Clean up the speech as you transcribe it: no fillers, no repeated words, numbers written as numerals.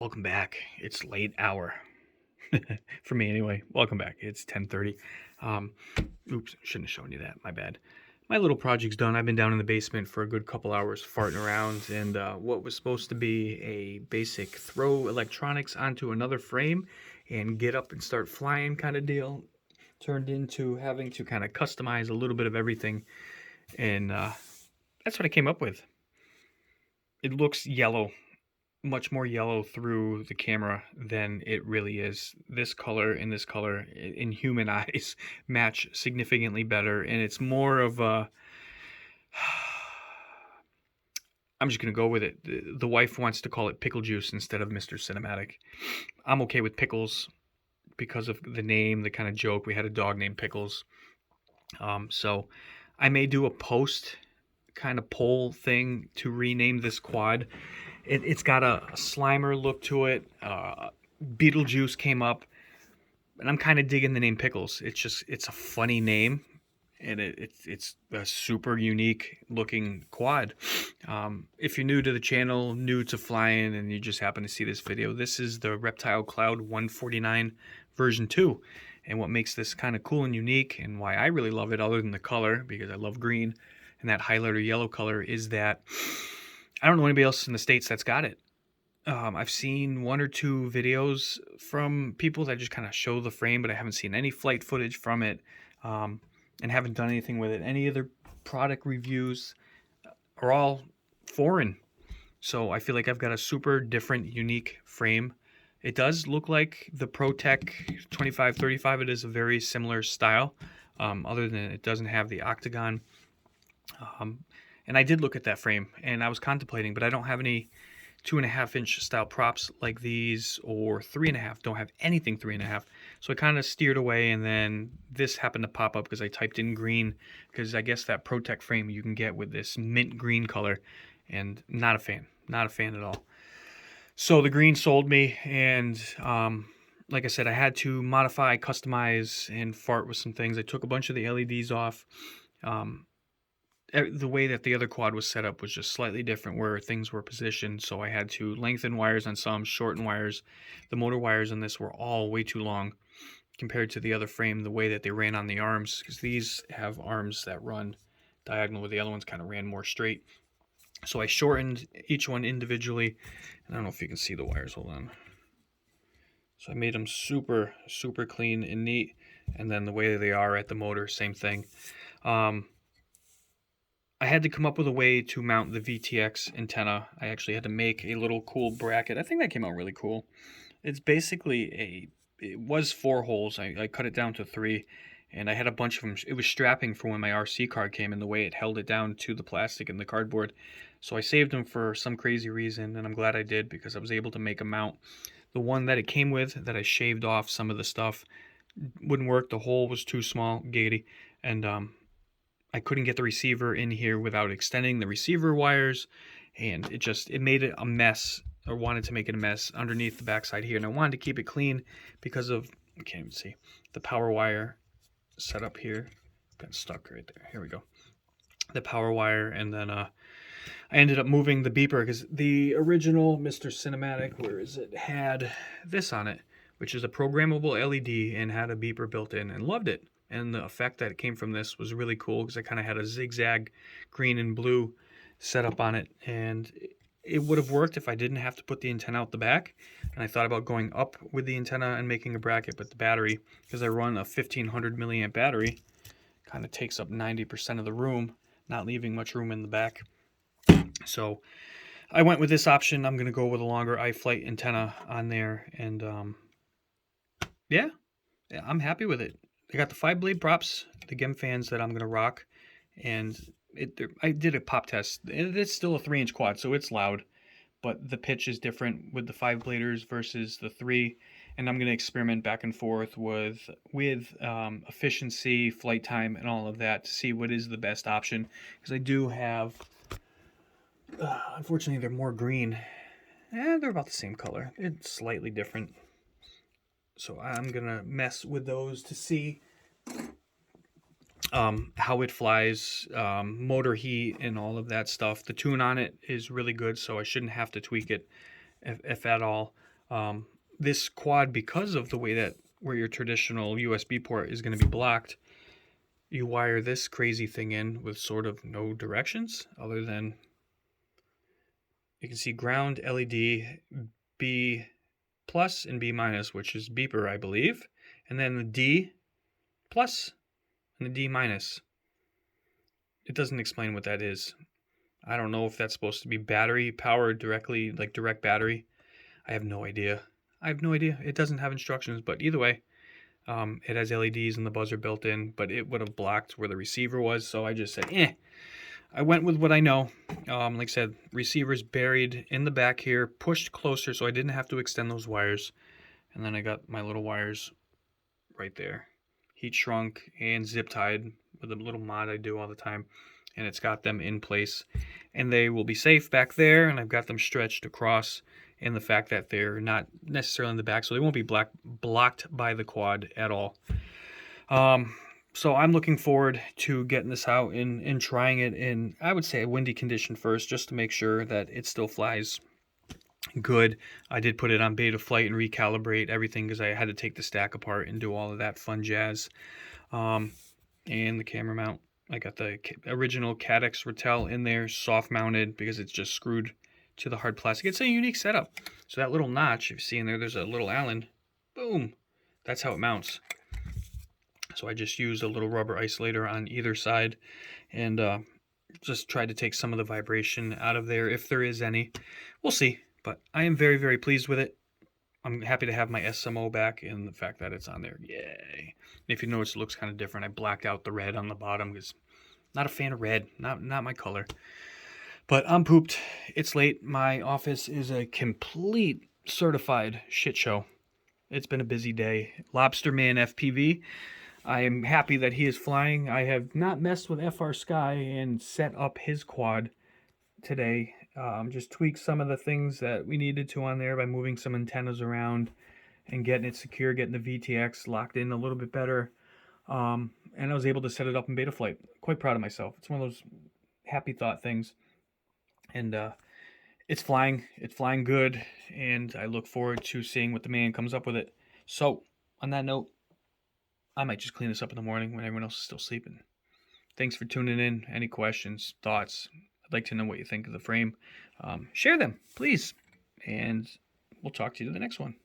Welcome back. It's late hour for me anyway. Welcome back. It's 10:30. Um, oops, shouldn't have shown you that. My bad. My little project's done. I've been down in the basement for a good couple hours farting around, and what was supposed to be a basic throw electronics onto another frame and get up and start flying kind of deal turned into having to kind of customize a little bit of everything, and that's what I came up with. It looks yellow, much more yellow through the camera than it really is. This color and this color in human eyes match significantly better, and it's more of a I'm just gonna go with it. The wife wants to call it pickle juice instead of Mr. Cinematic. I'm okay with pickles because of the name, the kind of joke. We had a dog named Pickles. So I may do a post kind of poll thing to rename this quad. It's got a Slimer look to it. Beetlejuice came up, and I'm kind of digging the name Pickles. It's a funny name, and it's a super unique looking quad. If you're new to the channel, new to flying, and you just happen to see this video, this is the Reptile Cloud 149 version 2. And what makes this kind of cool and unique, and why I really love it, other than the color, because I love green, and that highlighter yellow color, is that I don't know anybody else in the States that's got it. I've seen one or two videos from people that just kind of show the frame, but I haven't seen any flight footage from it, and haven't done anything with it. Any other product reviews are all foreign. So I feel like I've got a super different, unique frame. It does look like the ProTech 2535. It is a very similar style, other than it doesn't have the octagon. And I did look at that frame, and I was contemplating, but I don't have any 2.5-inch style props like these, or 3.5. Don't have anything 3.5. So I kind of steered away, and then this happened to pop up because I typed in green, because I guess that ProTech frame you can get with this mint green color, and not a fan. Not a fan at all. So the green sold me, and like I said, I had to modify, customize, and fart with some things. I took a bunch of the LEDs off. The way that the other quad was set up was just slightly different where things were positioned, so I had to lengthen wires on some, shorten wires. The motor wires on this were all way too long compared to the other frame, the way that they ran on the arms, because these have arms that run diagonal, where the other ones kind of ran more straight. So I shortened each one individually, and I don't know if you can see the wires. Hold on. So I made them super clean and neat, and then the way they are at the motor, same thing. I had to come up with a way to mount the VTX antenna. I actually had to make a little cool bracket. I think that came out really cool. It's basically it was 4 holes. I cut it down to 3, and I had a bunch of them. It was strapping for when my RC card came in, the way it held it down to the plastic and the cardboard. So I saved them for some crazy reason, and I'm glad I did, because I was able to make a mount. The one that it came with, that I shaved off some of the stuff, wouldn't work. The hole was too small, gaudy, and I couldn't get the receiver in here without extending the receiver wires, and it made it a mess, or wanted to make it a mess underneath the backside here. And I wanted to keep it clean because of, I can't even see, the power wire set up here. Got stuck right there. Here we go. The power wire, and then I ended up moving the beeper, because the original Mr. Cinematic, where is it, had this on it, which is a programmable LED, and had a beeper built in, and loved it. And the effect that came from this was really cool, because I kind of had a zigzag green and blue setup on it, and it would have worked if I didn't have to put the antenna out the back. And I thought about going up with the antenna and making a bracket, but the battery, because I run a 1500 milliamp battery, kind of takes up 90% of the room, not leaving much room in the back. So I went with this option. I'm going to go with a longer iFlight antenna on there, and yeah, I'm happy with it. I got the 5-blade props, the GEM fans that I'm going to rock, and I did a pop test. It's still a 3-inch quad, so it's loud, but the pitch is different with the 5-bladers versus the 3, and I'm going to experiment back and forth with efficiency, flight time, and all of that to see what is the best option, because I do have, unfortunately, they're more green. They're about the same color. It's slightly different. So I'm going to mess with those to see how it flies, motor heat, and all of that stuff. The tune on it is really good, so I shouldn't have to tweak it, if at all. This quad, because of the way that where your traditional USB port is going to be blocked, you wire this crazy thing in with sort of no directions other than you can see ground, LED, B plus and B minus, which is beeper, I believe, and then the D plus and the D minus. It doesn't explain what that is. I don't know if that's supposed to be battery powered directly, like direct battery. I have no idea. It doesn't have instructions, but either way, it has LEDs and the buzzer built in, but it would have blocked where the receiver was, so I just said, I went with what I know. Like I said, receiver's buried in the back here, pushed closer so I didn't have to extend those wires. And then I got my little wires right there. Heat shrunk and zip tied with a little mod I do all the time. And it's got them in place. And they will be safe back there, and I've got them stretched across in the fact that they're not necessarily in the back, so they won't be blocked by the quad at all. So I'm looking forward to getting this out and trying it in, I would say, a windy condition first, just to make sure that it still flies good. I did put it on beta flight and recalibrate everything because I had to take the stack apart and do all of that fun jazz. And the camera mount, I got the original Cadex Ratel in there, soft mounted because it's just screwed to the hard plastic. It's a unique setup. So that little notch, if you see in there, there's a little Allen. Boom. That's how it mounts. So I just used a little rubber isolator on either side and just tried to take some of the vibration out of there if there is any. We'll see. But I am very, very pleased with it. I'm happy to have my SMO back and the fact that it's on there. Yay. And if you notice, it looks kind of different. I blacked out the red on the bottom because not a fan of red. Not my color. But I'm pooped. It's late. My office is a complete certified shit show. It's been a busy day. Lobster Man FPV. I am happy that he is flying. I have not messed with FR Sky and set up his quad today. Just tweaked some of the things that we needed to on there by moving some antennas around and getting it secure, getting the VTX locked in a little bit better. And I was able to set it up in beta flight. Quite proud of myself. It's one of those happy thought things. And it's flying good, and I look forward to seeing what the man comes up with it. So, on that note, I might just clean this up in the morning when everyone else is still sleeping. Thanks for tuning in. Any questions, thoughts? I'd like to know what you think of the frame. Share them, please. And we'll talk to you in the next one.